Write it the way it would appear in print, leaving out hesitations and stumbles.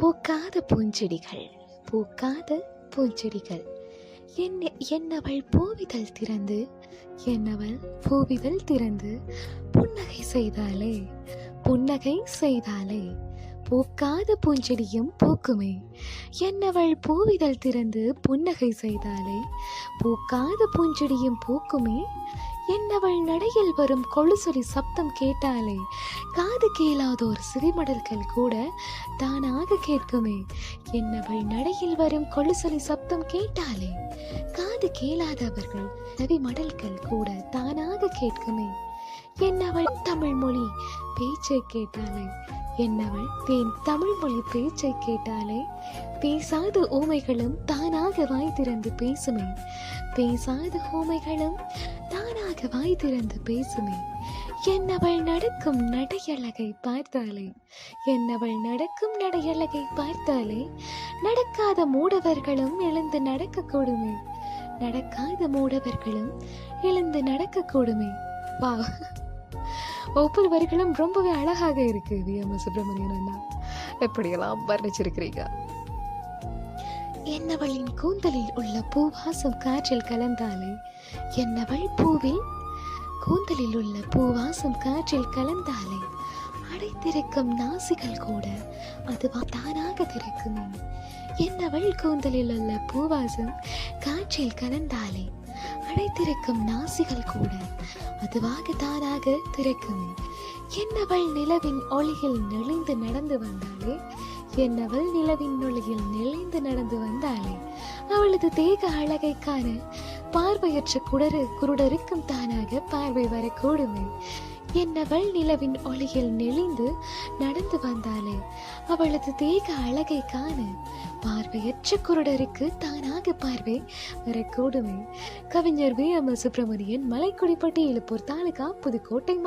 பூக்காத பூஞ்செடிகள் பூக்காத பூஞ்செடிகள் என்னவள் பூவிதழ் திறந்து என்னவள் பூவிதழ் திறந்து புன்னகை செய்தாலே புன்னகை செய்தாலே பூக்காத பூஞ்செடியும் பூக்குமே. என்னவள் பூவிதழ் திறந்து புன்னகை செய்தாலே பூக்காத பூஞ்செடியும் பூக்குமே. என்னவள் நடையில் வரும் கொலுசொலி சப்தம் கேட்டாலே காது கேளாதோர் சிறிமடல்கள் கூட தானாக கேட்குமே. என்னவள் நடையில் வரும் கொலுசொலி சப்தம் கேட்டாலே காது கேளாதவர்கள் செவிமடல்கள் கூட தானாக கேட்குமே. என்னவள் தமிழ் மொழி பேச்சை கேட்டாலே என்னவள் தேன் தமிழ் மொழி பேச்சை கேட்டாலே பேசாத ஊமைகளும் தானாக வாய் திறந்து பேசுமே. பேசாத ஊமைகளும் தானாக வாய் திறந்து பேசுமே. என்னவள் நடக்கும் நடையழகை பார்த்தாலே என்னவள் நடக்கும் நடையழகை பார்த்தாலே நடக்காத மூடவர்களும் எழுந்து நடக்க கூடுமே. நடக்காத மூடவர்களும் எழுந்து நடக்க கூடுமே. வா, ஒவ்வொரு வரிகளும் ரொம்பவே அழகாக இருக்கு. வி.எம். சுப்பிரமணியன் அண்ணா எப்படியெல்லாம் வர்ணிச்சிருக்கிறீங்க. என்னவளின் கூந்தலில் உள்ள பூவாசம் காற்றில் கலந்தாலே என்னவள் பூவில் கூந்தலில் உள்ள பூவாசம் காற்றில் கலந்தாலே அடைத்திருக்கும் நாசிகள் கூட அதுவா தானாக திறக்குமே. என்னவள் கூந்தலில் உள்ள பூவாசம் காற்றில் கலந்தாலே அடைத்திருக்கும் நாசிகள் கூட அதுவாக தானாக திறக்குமே. என்னவள் நிலவின் ஒளியில் நெளிந்து நடந்து வந்தாலே என்னவள் நிலவின் ஒளியில் நெளிந்து நடந்து வந்தாலே அவளது தேக அழகை காண பார்வையற்ற குருடருக்கும் தானாக பார்வை வரக்கூடுமே. என்னவள் நிலவின் ஒளியில் நெளிந்து நடந்து வந்தாலே அவளது தேக அழகை காண பார்வையற்ற குருடருக்கு தானாக பார்வை வரக்கூடுமே. கவிஞர் வி.எம். சுப்பிரமணியன், மலைக்குடிப்பட்டி, இலுப்பூர் தாலுகா, புதுக்கோட்டை.